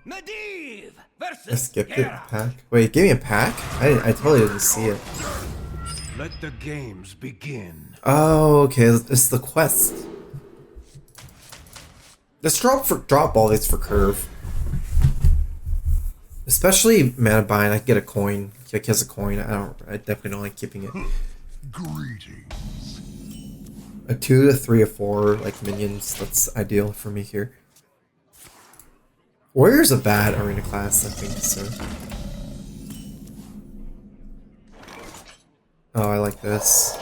Medivh I versus skipped it. Gera. Pack. Wait, give me a pack? I totally didn't see it. Let the games begin. Oh, okay. It's the quest. Let's drop all these for curve. Especially mana bind. I can get a coin. Like has a coin. I definitely don't like keeping it. Greetings. A 2, a 3, a 4 like minions. That's ideal for me here. Warrior's a bad arena class, I think so. Oh, I like this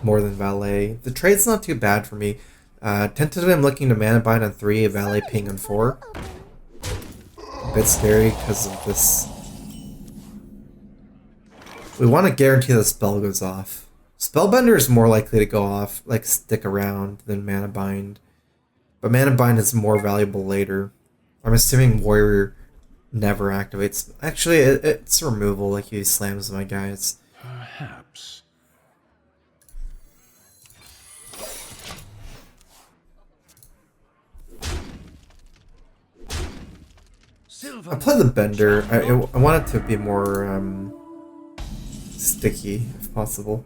more than Valet. The trade's not too bad for me. Tentatively, I'm looking to mana bind on 3, Valet ping on 4. A bit scary because of this. We want to guarantee the spell goes off. Spellbender is more likely to go off, like stick around, than mana bind. But mana bind is more valuable later. I'm assuming Warrior never activates. Actually, it's removal, like he slams my guys. Perhaps. I play the Bender. I want it to be more sticky, if possible.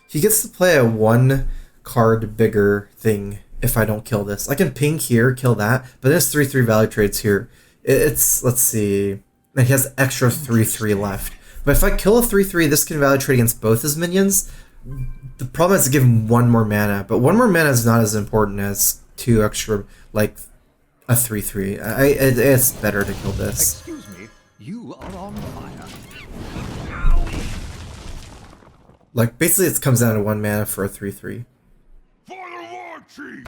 He gets to play a 1 card bigger thing if I don't kill this. I can ping here, kill that, but there's 3/3 value trades here. It's, let's see, and he has extra 3/3 left. But if I kill a 3/3, this can value trade against both his minions. The problem is to give him 1 more mana, but 1 more mana is not as important as 2 extra, like a 3/3. It's better to kill this. Excuse me, you are on fire. Like, basically it comes down to 1 mana for a 3/3. For the war chief.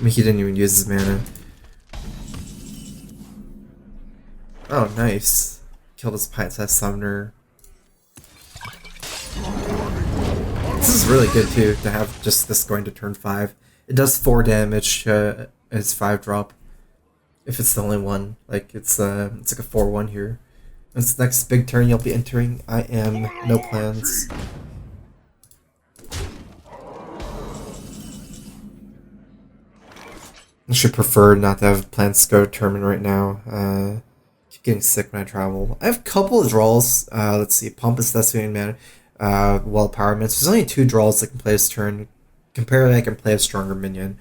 I mean, he didn't even use his mana. Oh, nice. Killed his pint-sized summoner. This is really good, too, to have just this going to turn 5. It does 4 damage as 5-drop. If it's the only one. Like, it's like a 4/1 here. This next big turn you'll be entering. I am no plans. I should prefer not to have plans to go to tournament right now. Keep getting sick when I travel. I have a couple of draws. Let's see, Pompous Destiny and Mana. Well, Power Mints. There's only 2 draws that can play this turn. Comparatively, I can play a stronger minion.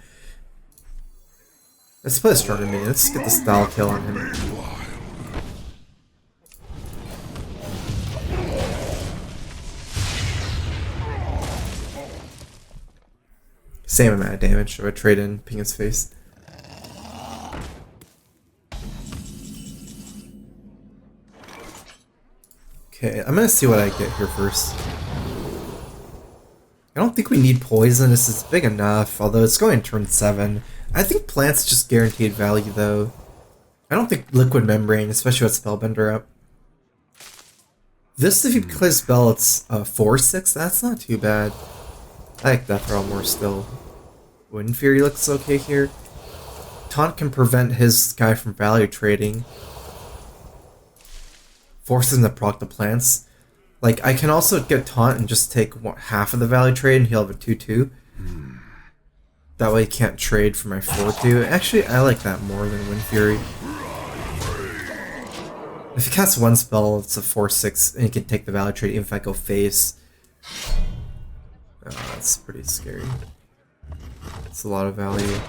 Let's play a stronger minion. Let's get the style kill on him. Same amount of damage. I would trade in, ping his face. Okay, I'm gonna see what I get here first. I don't think we need poison. This is big enough, although it's going to turn 7. I think plants just guaranteed value though. I don't think liquid membrane, especially with spellbender up. This, if you play spell, it's 4/6. That's not too bad. I like that for all more still. Wind Fury looks okay here. Taunt can prevent his guy from value trading. Forces him to proc the plants. Like, I can also get Taunt and just take half of the value trade and he'll have a 2/2. That way he can't trade for my 4/2. Actually, I like that more than Wind Fury. If he casts 1 spell, it's a 4/6 and he can take the value trade even if I go face. Oh, that's pretty scary. It's a lot of value.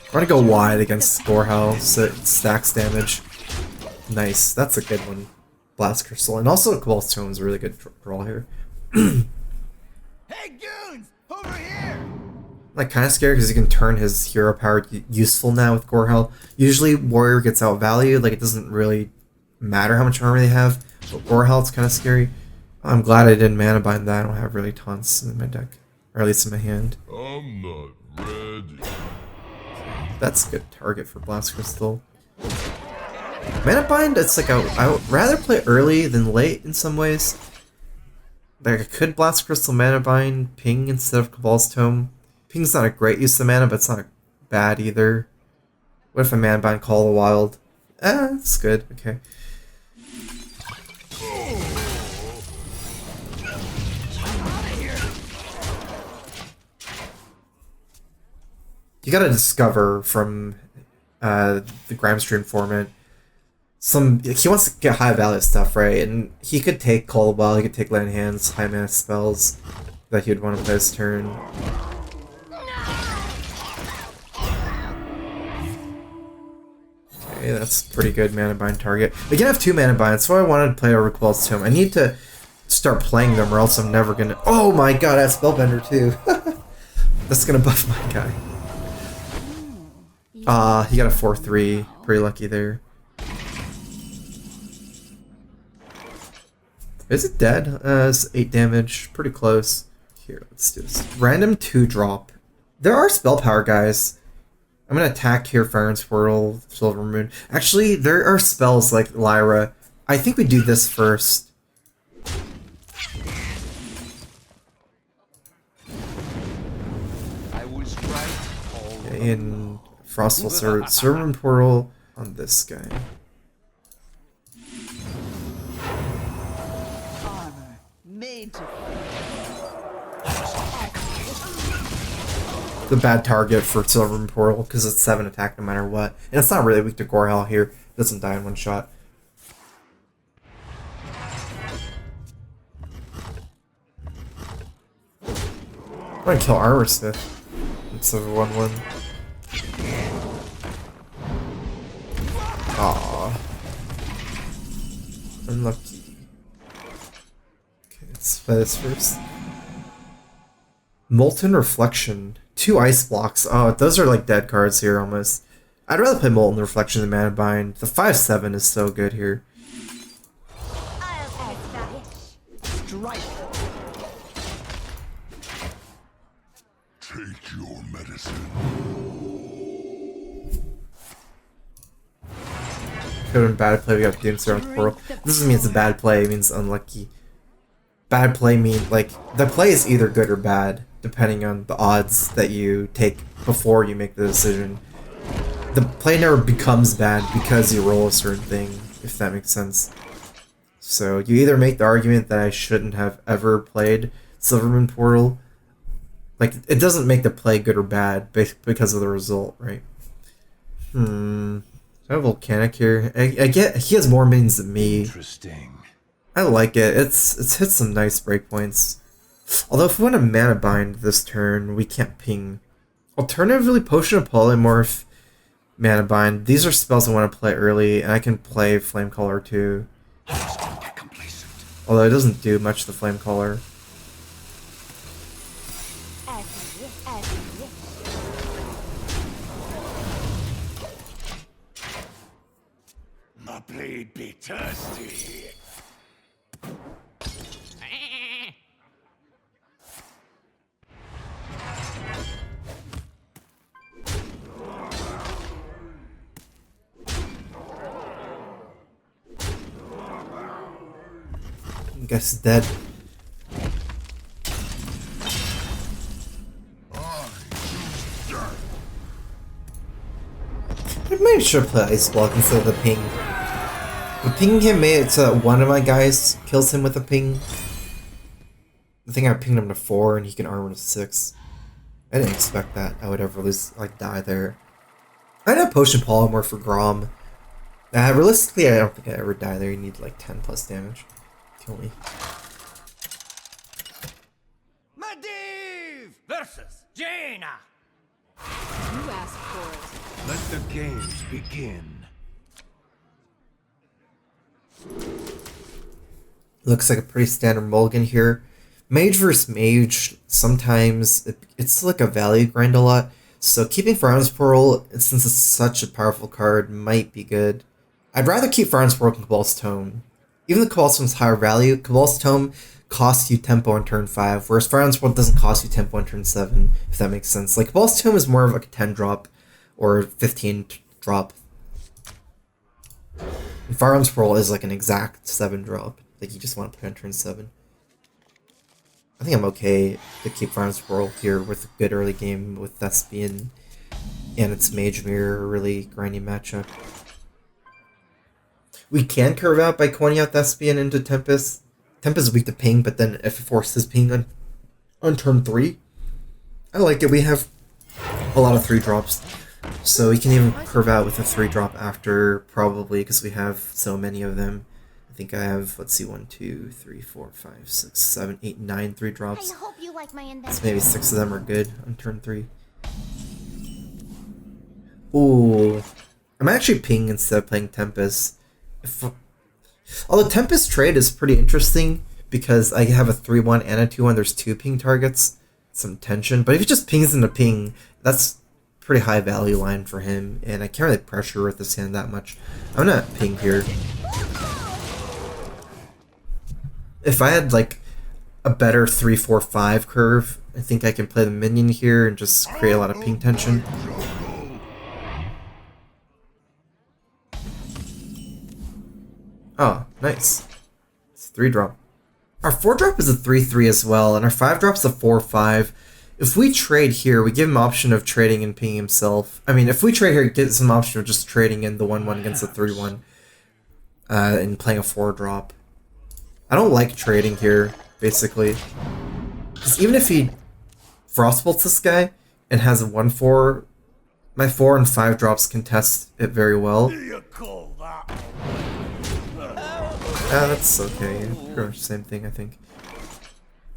I'm gonna go wide against Scorehouse, so it stacks damage. Nice, that's a good one. Blast Crystal, and also Cabal Stone is a really good draw here. Hey goons, over here. Like, kind of scared because you can turn his hero power useful now with Gorehel. Usually Warrior gets outvalued, like it doesn't really matter how much armor they have, but Gorehel it's kind of scary. I'm glad I didn't mana bind that. I don't have really taunts in my deck, or at least in my hand. I'm not ready. That's a good target for Blast Crystal. Mana bind, it's like I would rather play early than late in some ways. Like I could Blast Crystal mana bind Ping instead of Cabal's Tome. Ping's not a great use of mana, but it's not bad either. What if a man bind Call of the Wild? It's good. Okay. You gotta discover from the Grimestream informant. He wants to get high value stuff, right? And he could take Call of the Wild, he could take Land Hands, high mana spells that he would want to play this turn. Okay, that's pretty good mana bind target. They can have 2 mana binds, so I wanted to play over Quell's Tomb. I need to start playing them or else I'm never gonna. Oh my god, I have Spellbender too. That's gonna buff my guy. He got a 4/3. Pretty lucky there. Is it dead? It's 8 damage. Pretty close. Here, let's do this. Random 2-drop. There are spell power guys. I'm gonna attack here, Fire's Portal, Silver Moon. Actually, there are spells like Lyra. I think we do this first. I was right. Okay, and Frostful Servant Portal on this guy. Armor made to The bad target for Silver Portal because it's 7 attack no matter what. And it's not really weak to Gorehell here. It doesn't die in one shot. I'm gonna kill Armor Smith instead of 1/1. Aww. Unlucky. Okay, let's play this first. Molten Reflection. 2 ice blocks. Oh, those are like dead cards here almost. I'd rather play Molten Reflection than Mana Bind. The 5/7 is so good here. StrifeCro. Take your medicine. Could have been bad play, we got Doomstar on the portal. This doesn't mean it's a bad play, it means unlucky. Bad play means, like, the play is either good or bad, depending on the odds that you take before you make the decision. The play never becomes bad because you roll a certain thing, if that makes sense. So you either make the argument that I shouldn't have ever played Silvermoon Portal. Like, it doesn't make the play good or bad because of the result, right? I have Volcanic here. I get he has more minions than me. Interesting. I like it. It's hit some nice breakpoints. Although if we want to mana bind this turn, we can't ping. Alternatively, Potion of Polymorph, mana bind. These are spells I want to play early, and I can play Flamecaller too. Just don't get complacent. Although it doesn't do much to Flamecaller. My blade be thirsty. I guess it's dead. I might should play Ice Block instead of the ping. The ping him made it so that one of my guys kills him with a ping. I think I pinged him to 4 and he can armor to 6. I didn't expect that. I would ever die there. I'd have Potion Polymorph for Grom. Realistically, I don't think I ever die there. You need like 10 plus damage. Kill me. Medivh versus Jaina. You asked for it. Let the games begin. Looks like a pretty standard mulligan here. Mage versus Mage, sometimes it's like a value grind a lot. So keeping Fire's Portal, since it's such a powerful card, might be good. I'd rather keep Fire's Portal than Cabal's Tome. Even though Cabal's Tome's higher value, Cabal's Tome costs you tempo on turn 5, whereas Fire's Portal doesn't cost you tempo on turn 7, if that makes sense. Like, Cabal's Tome is more of like a 10 drop or 15 drop. And Firearms Portal is like an exact 7 drop. Like, you just want to play on turn 7. I think I'm okay to keep Firearms Portal here with a good early game with Thespian. and its Mage Mirror, a really grindy matchup. We can curve out by coining out Thespian into Tempest. Tempest is weak to ping, but then if it forces ping on turn 3, I like it. We have a lot of 3-drops, so we can even curve out with a 3-drop after, probably, because we have so many of them. I think I have, let's see, 1, 2, 3, 4, 5, 6, 7, 8, 9 3-drops. I hope you like my invention. So maybe 6 of them are good on turn 3. Ooh. I'm actually ping instead of playing Tempest. Although Tempest trade is pretty interesting because I have a 3-1 and a 2-1. There's 2 ping targets. Some tension. But if he just pings into ping, that's pretty high value line for him. And I can't really pressure with this hand that much. I'm gonna ping here. If I had like a better 3-4-5 curve, I think I can play the minion here and just create a lot of ping tension. Oh, nice. It's a 3-drop. Our 4-drop is a 3-3 as well, and our 5-drop is a 4-5. If we trade here, we give him option of trading and pinging himself. I mean, if we trade here, it gives him option of just trading in the 1-1 against the 3-1 and playing a 4-drop. I don't like trading here, basically. Because even if he Frostbolts this guy and has a 1-4, my 4 and 5 drops contest it very well. You call that? That's okay. Pretty much the same thing, I think.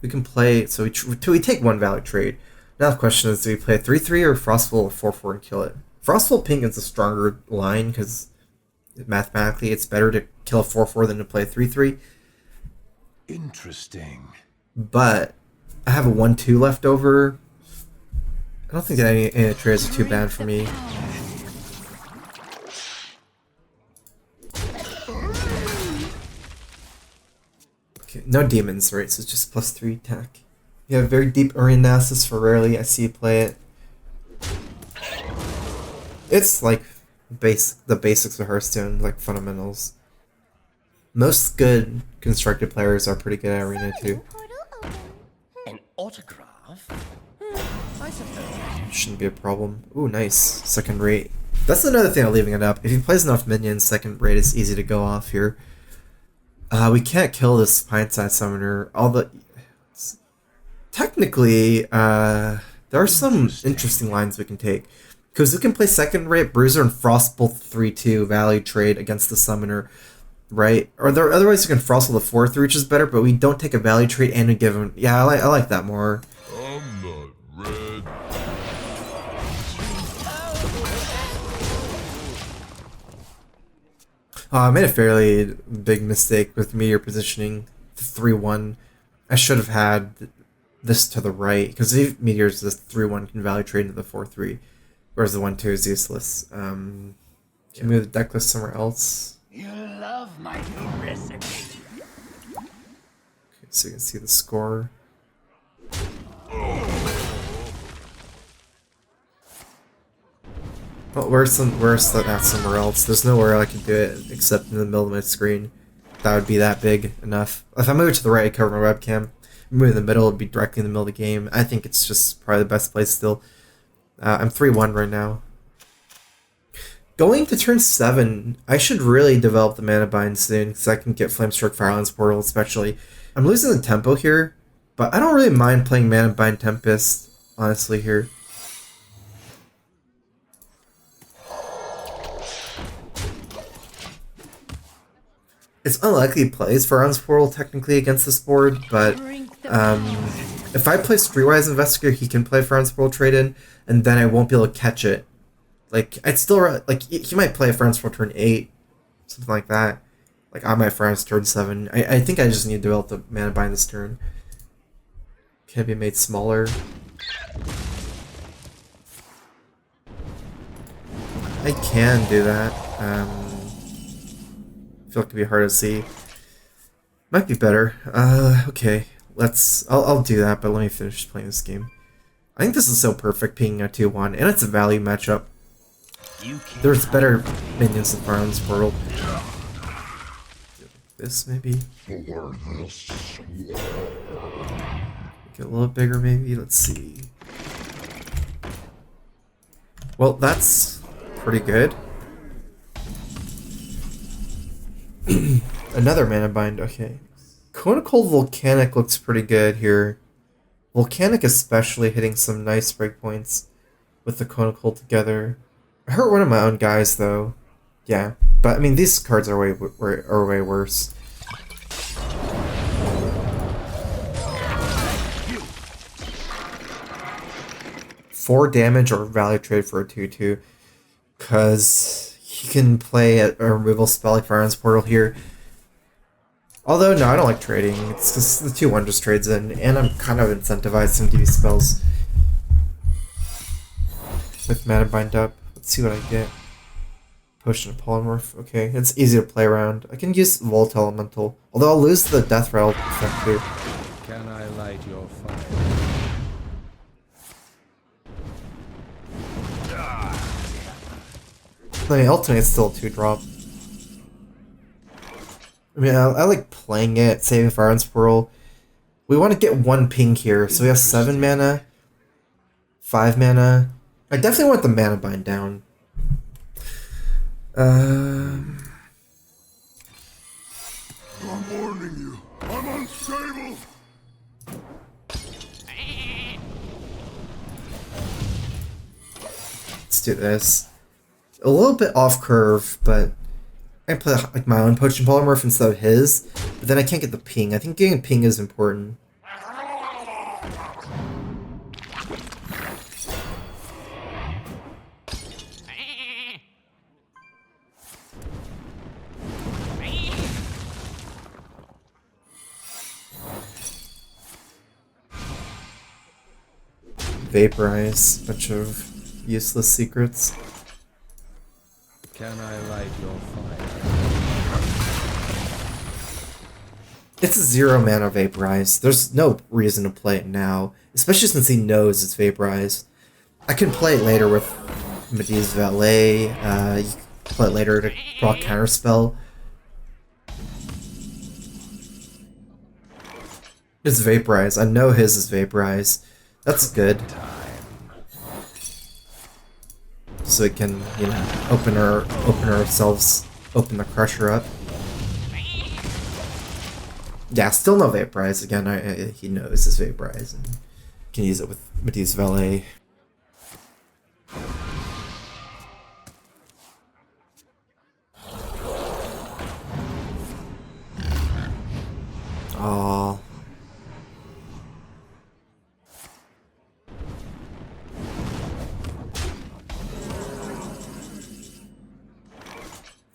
We can play, so we take 1 value trade. Now the question is, do we play a 3-3 or Frostbolt or 4-4 and kill it? Frostbolt ping is a stronger line because mathematically it's better to kill a 4-4 than to play a 3-3. Interesting. But I have a 1-2 left over. I don't think that any of the trades are too bad for me. Okay, no demons, right? So it's just +3 attack. You have very deep Arenasis for rarely I see you play it. It's like the basics of Hearthstone, like fundamentals. Most good constructed players are pretty good at Arena too. An autograph? I suppose. Shouldn't be a problem. Ooh, nice. Second rate. That's another thing of leaving it up. If he plays enough minions, second rate is easy to go off here. We can't kill this Pine-Side Summoner. Although, technically, there are some interesting lines we can take. Because we can play second rate Bruiser and Frostbolt 3-2 value trade against the Summoner. Right? Or otherwise you can Frostbolt the 4-3, which is better, but we don't take a value trade and we give him... Yeah, I like that more. I'm not red. I made a fairly big mistake with Meteor positioning the 3-1. I should have had this to the right, because if Meteor's this 3-1 can value trade into the 4-3, whereas the 1-2 is useless. Can we move the deck list somewhere else? You love my new recipe. Okay, so you can see the score. Well, where's that somewhere else? There's nowhere I can do it except in the middle of my screen. That would be that big enough. If I move it to the right, I cover my webcam. Move in the middle, it'd be directly in the middle of the game. I think it's just probably the best place still. I'm 3-1 right now. Going to turn 7, I should really develop the mana bind soon, because I can get Flamestroke Firelands Portal especially. I'm losing the tempo here, but I don't really mind playing Mana Bind Tempest, honestly, here. It's unlikely he plays Firelands Portal technically against this board, but if I play Streetwise Investigator, he can play Firelands Portal trade-in, and then I won't be able to catch it. Like, I'd still, like, he might play a Friends for turn 8, something like that. Like, I might Friends turn 7. I think I just need to develop the mana bind this turn. Can it be made smaller? I can do that. I feel like it'd be hard to see. Might be better. Okay. I'll do that, but let me finish playing this game. I think this is so perfect, pinging a 2-1, and it's a value matchup. There's better minions than Firelands Portal. This maybe? Make it a little bigger maybe, let's see. Well, that's pretty good. Another mana bind, okay. Cone of Cold Volcanic looks pretty good here. Volcanic especially hitting some nice breakpoints with the Cone of Cold together. I hurt one of my own guys though. Yeah, but I mean these cards are way worse. Four damage or value trade for a 2/2, because he can play a removal spell like Firearms Portal here. Although, no, I don't like trading. It's because the 2/1 just trades in, and I'm kind of incentivized to use spells with mana bind up. Let's see what I get. Potion of Polymorph. Okay, it's easy to play around. I can use Volt Elemental, although I'll lose the Death Rattle effect here. Can I light your fire? I mean, Ultimate's still a 2-drop. I mean, I like playing it, saving Firearms Portal. We want to get one ping here, so we have 7 mana, 5 mana. I definitely want the mana bind down. I'm warning you. I'm unstable. Let's do this. A little bit off curve, but I play like my own Potion Polymorph instead of his. But then I can't get the ping. I think getting ping is important. Vaporize, bunch of useless secrets. Can I light your fire? It's a 0 mana Vaporize. There's no reason to play it now, especially since he knows it's Vaporize. I can play it later with Medea's Valet. You can play it later to draw Counterspell. It's Vaporize. I know his is Vaporize. That's good. So it can, you know, open ourselves, open the Crusher up. Yeah, still no Vaporize. Again, he knows his Vaporize and can use it with Medea's Valet. Aww.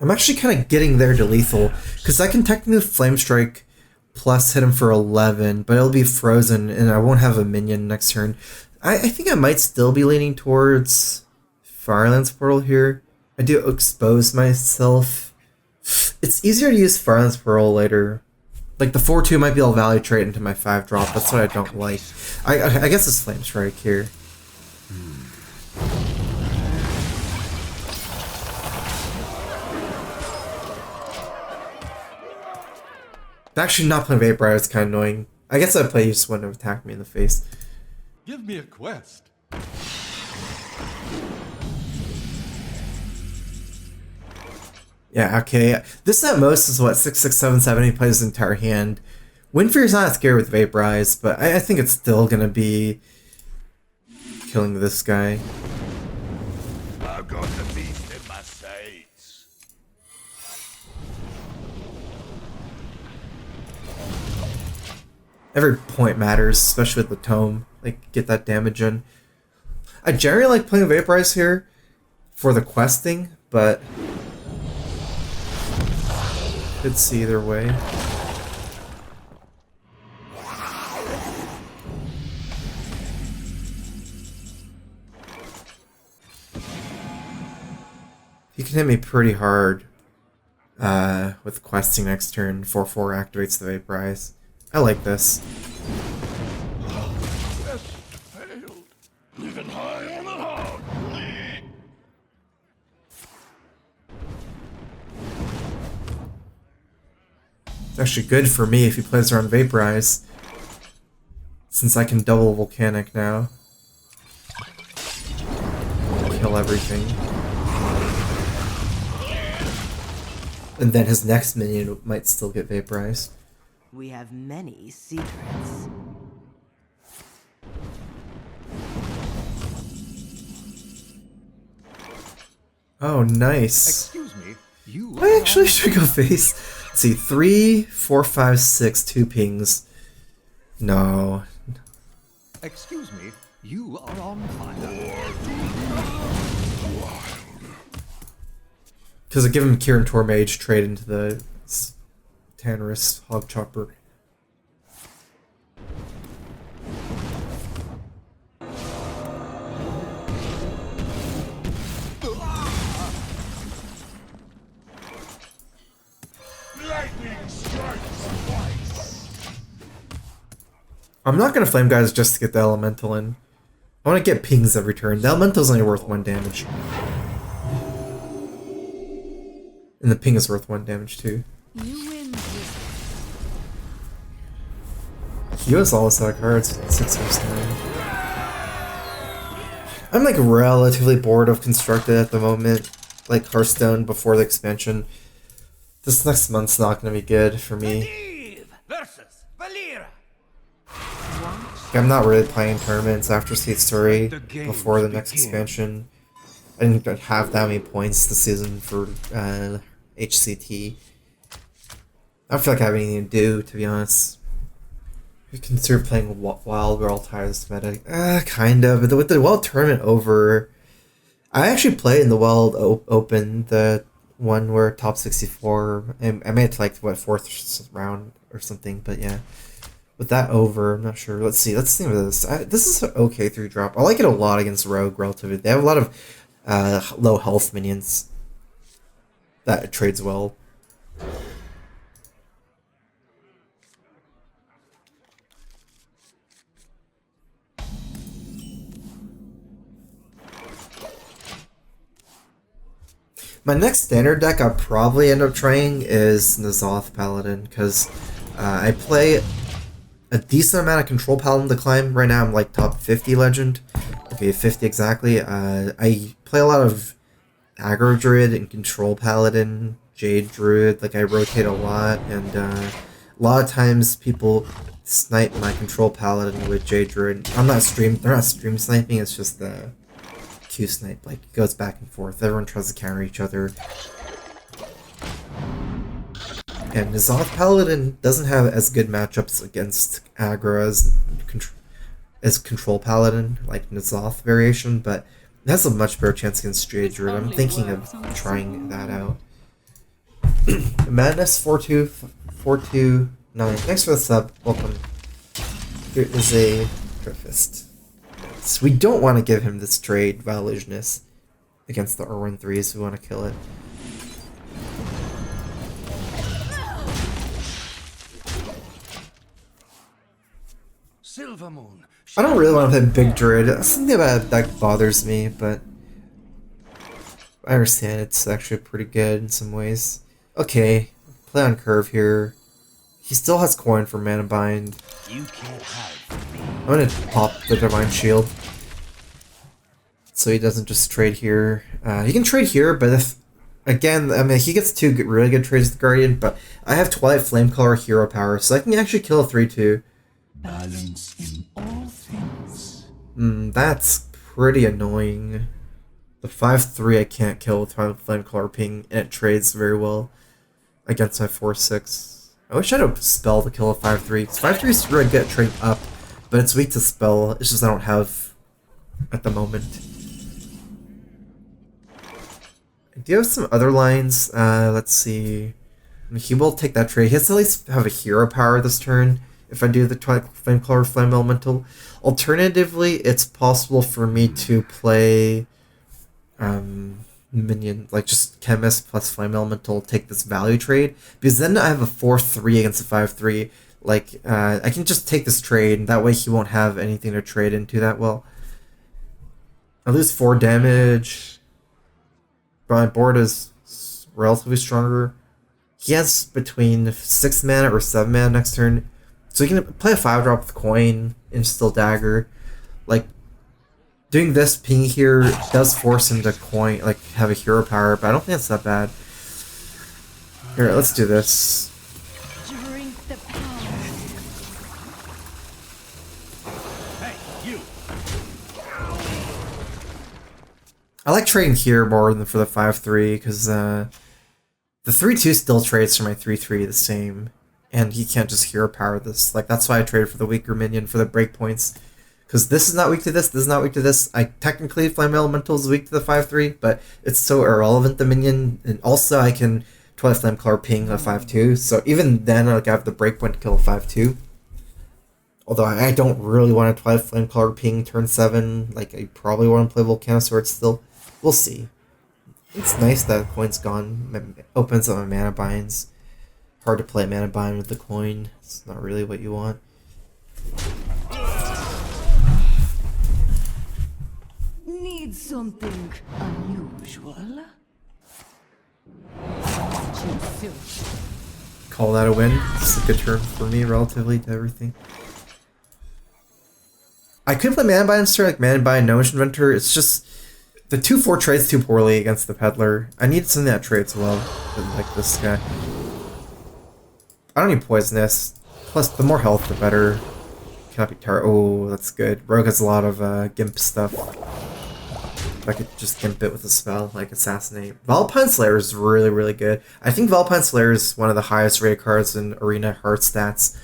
I'm actually kind of getting there to lethal, because I can technically Flame Strike plus hit him for 11, but it'll be frozen and I won't have a minion next turn. I think I might still be leaning towards Firelands Portal here. I do expose myself. It's easier to use Firelands Portal later. Like the 4/2 might be able to value trade into my 5-drop. That's what I don't like. I guess it's Flame Strike here. Actually, not playing Vaporize is kind of annoying. I guess I'd play you just wouldn't have attacked me in the face. Give me a quest. Yeah, okay. This at most is what, 6, 6, 7, 7. He plays his entire hand. Windfear's not scary with Vaporize, but I think it's still gonna be killing this guy. I've got the beast in my sights. Every point matters, especially with the tome. Like, get that damage in. I generally like playing Vaporize here for the questing, but could see either way. He can hit me pretty hard with questing next turn. 4/4 activates the Vaporize. I like this. Quest failed. Even high on the hog. It's actually good for me if he plays around Vaporize, since I can double Volcanic now. kill everything. And then his next minion might still get vaporized. We have many secrets. Oh, nice. Excuse me, you I actually should go face. Let's see, 3, 4, 5, 6, 2 pings. No. Excuse me, you are on fire. Because I give him Kieran Tor Mage trade into the Tannerus Hog Chopper. I'm not gonna flame guys just to get the elemental in. I want to get pings every turn. The elemental's only worth 1 damage. And the ping is worth 1 damage too. You win. He has all his cards, 6 versus 9. I'm like relatively bored of Constructed at the moment. Like Hearthstone before the expansion. This next month's not gonna be good for me. Versus Valera. I'm not really playing tournaments after State Story before the next expansion. I didn't have that many points this season for HCT. I don't feel like I have anything to do, to be honest. I consider playing Wild World Ties meta. Kind of. But with the Wild tournament over, I actually played in the Wild Open, the one where top 64. I made it to like, what, 4th round or something, but yeah. With that over, I'm not sure. Let's see. Let's think of this. This is an okay 3-drop. I like it a lot against Rogue, relatively. They have a lot of low health minions that it trades well. My next standard deck I'll probably end up trying is N'Zoth Paladin, because I play a decent amount of Control Paladin to climb. Right now I'm like top 50 legend. Okay, 50 exactly. I play a lot of Aggro Druid and Control Paladin, Jade Druid. Like I rotate a lot, and a lot of times people snipe my Control Paladin with Jade Druid. They're not stream sniping, it's just the Q snipe. Like it goes back and forth. Everyone tries to counter each other. And N'Zoth Paladin doesn't have as good matchups against aggro as Control Paladin, like N'Zoth variation, but it has a much better chance against Jade Druid. I'm thinking of trying that out. Madness 42429. Thanks for the sub. Welcome. Here is a Trifist. Yes. We don't want to give him this trade, Illusionist, against the Irwin 3s. We want to kill it. Silver Moon. I don't really want to play Big Druid. Something about that bothers me, but I understand it's actually pretty good in some ways. Okay, play on curve here. He still has coin for Mana Bind. You can't hide from me. I'm gonna pop the Divine Shield, so he doesn't just trade here. He can trade here, but if again, I mean, he gets 2 really good trades with the Guardian, but I have Twilight Flamecaller hero power, so I can actually kill a 3/2. Balance in all things. That's pretty annoying. The 5/3 I can't kill with Twilight Flamecaller ping, and it trades very well against my 4/6. I wish I had a spell to kill a 5/3. 5/3 is really good at trading up, but it's weak to spell. It's just I don't have at the moment. Do you have some other lines? Let's see. I mean, he will take that trade. He has to at least have a hero power this turn if I do the Twilight Flamecaller Flame Elemental. Alternatively, it's possible for me to play minion, like just Chemist plus Flame Elemental, take this value trade, because then I have a 4/3 against a 5/3. Like, I can just take this trade, and that way he won't have anything to trade into that well. I lose 4 damage, but my board is relatively stronger. He has between 6 mana or 7 mana next turn, so he can play a 5-drop with coin and still dagger. Like, Doing this ping here does force him to coin, like have a hero power, but I don't think that's that bad. Here, let's do this. Drink the power. Hey, you! I like trading here more than for the 5-3 because the 3-2 still trades for my 3-3 the same, and he can't just hero power this. Like that's why I traded for the weaker minion for the breakpoints. Because this is not weak to this is not weak to this. I technically Flame Elemental is weak to the 5-3, but it's so irrelevant, the minion. And also I can Twilight Flame Color ping a 5-2. So even then, like, I have the breakpoint to kill a 5-2. Although I don't really want a Twilight Flame Color ping turn 7. Like, I probably want to play Volcanosword still. We'll see. It's nice that the coin's gone. It opens up my mana binds. Hard to play mana bind with the coin. It's not really what you want. Need something unusual? Too soon. Call that a win. It's a good turn for me relatively to everything. I could play Mana Bind instead, like Mana Bind, No Mission Inventor. It's just the 2-4 trades too poorly against the Peddler. I need something that trades well, like this guy. I don't need Poisonous. Plus, the more health, the better. Cannot be tar. Oh, that's good. Rogue has a lot of Gimp stuff. If I could just Gimp it with a spell, like Assassinate. Valpine Slayer is really, really good. I think Valpine Slayer is one of the highest rated cards in Arena Heart stats.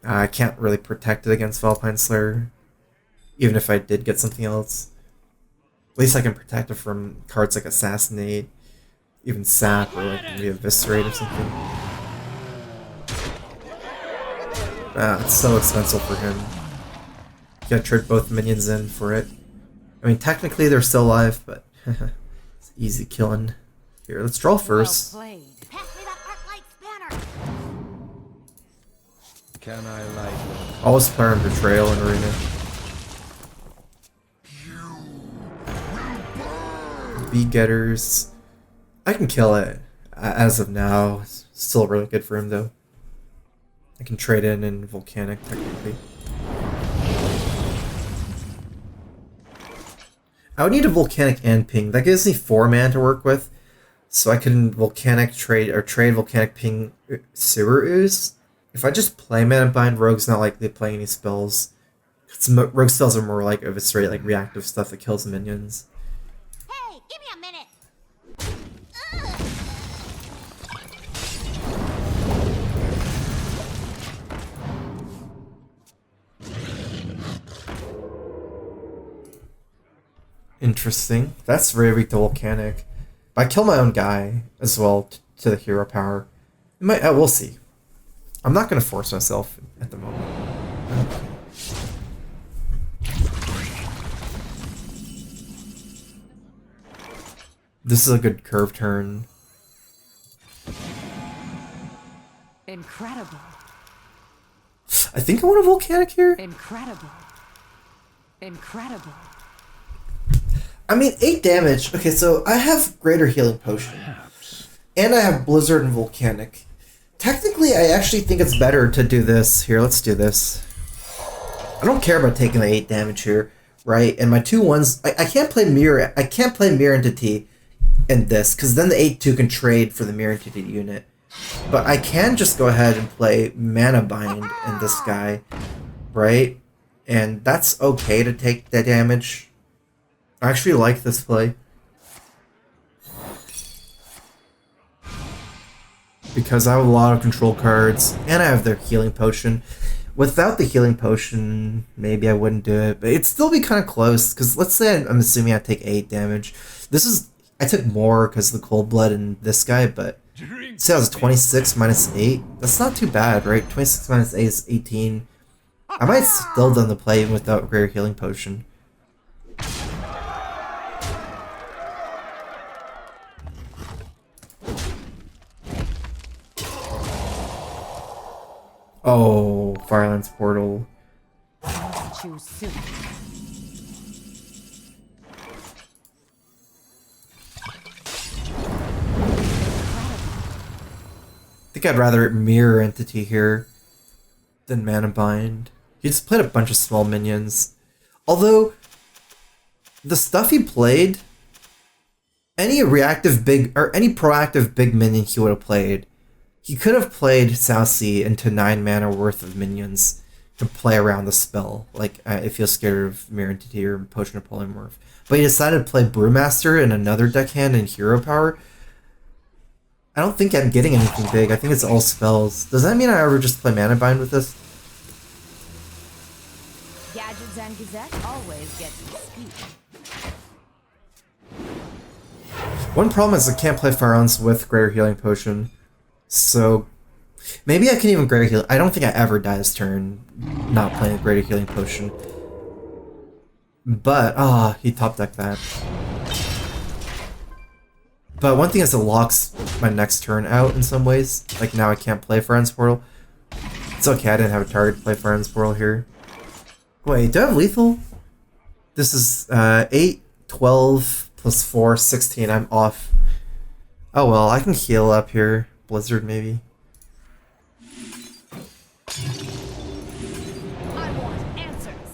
I can't really protect it against Valpine Slayer, even if I did get something else. At least I can protect it from cards like Assassinate, even Sap, or like maybe Eviscerate or something. It's so expensive for him. You gotta trade both minions in for it. I mean, technically they're still alive, but it's easy killing. Here, let's draw first. Well played. Pass me that Arclight spanner. Can I light Always play on Betrayal in Arena. Begetters. I can kill it as of now. It's still really good for him though. I can trade in Volcanic technically. I would need a Volcanic and Ping. That gives me 4 mana to work with. So I can Volcanic trade or trade Volcanic Ping Sewer Ooze. If I just play Mana Bind, Rogue's not likely to play any spells. Rogue spells are more like Eviscerate, like reactive stuff that kills minions. Hey, give me a minute. Ugh. Interesting. That's very weak to Volcanic. But I kill my own guy as well to the hero power. It might, we'll see. I'm not going to force myself at the moment. This is a good curve turn. Incredible. I think I want a Volcanic here. Incredible. Incredible. I mean, 8 damage. Okay, so I have Greater Healing Potion. And I have Blizzard and Volcanic. Technically, I actually think it's better to do this. Here, let's do this. I don't care about taking the 8 damage here, right? And my 2-1s, I can't play Mirror. I can't play Mirror Entity in this, because then the 8-2 can trade for the Mirror Entity unit. But I can just go ahead and play Mana Bind in this guy, right? And that's okay to take the damage. I actually like this play. Because I have a lot of control cards, and I have their healing potion. Without the healing potion, maybe I wouldn't do it, but it'd still be kind of close, because let's say I'm assuming I take 8 damage. I took more because of the cold blood in this guy, but say I was 26 minus 8. That's not too bad, right? 26 minus 8 is 18. I might still done the play even without Greater Healing Potion. Oh, Firelands Portal. Too soon. I think I'd rather Mirror Entity here than Mana Bind. He just played a bunch of small minions. Although, the stuff he played, any reactive big or any proactive big minion he would have played, he could have played Sassy into 9 mana worth of minions to play around the spell, like if you're scared of Mirror Entity or Potion of Polymorph. But he decided to play Brewmaster in another deckhand and Hero Power. I don't think I'm getting anything big. I think it's all spells. Does that mean I ever just play Mana Bind with this? Gadgets and Gazette always get some speed. One problem is I can't play Firelands with Greater Healing Potion. So maybe I can even Greater Heal. I don't think I ever die this turn not playing a Greater Healing Potion. But, he top decked that. But one thing is it locks my next turn out in some ways. Like now I can't play Friend's Portal. It's okay, I didn't have a target to play Friend's Portal here. Wait, do I have lethal? This is 8, 12, plus 4, 16. I'm off. Oh well, I can heal up here. Blizzard maybe. I want answers.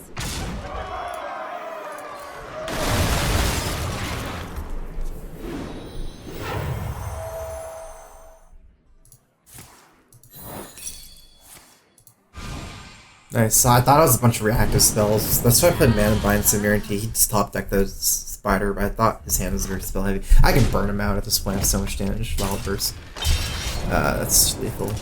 Nice. So I thought it was a bunch of reactive spells. That's why I played Mana Bind Severity. He just top decked the Spider, but I thought his hand was very spell heavy. I can burn him out at this point. I have so much damage. Wild Burst. That's lethal.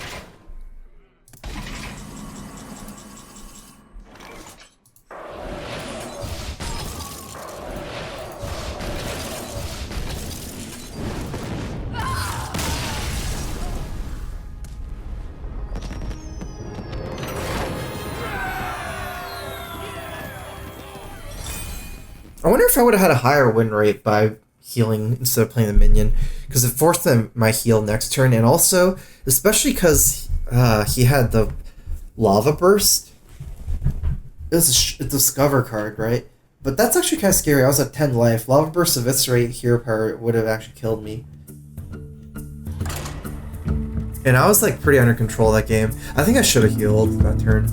I wonder if I would have had a higher win rate by healing instead of playing the minion, because it forced my heal next turn, and also, especially because he had the Lava Burst. It was a Discover card, right? But that's actually kind of scary. I was at 10 life. Lava Burst Eviscerate Hero Power would have actually killed me. And I was like pretty under control that game. I think I should have healed that turn.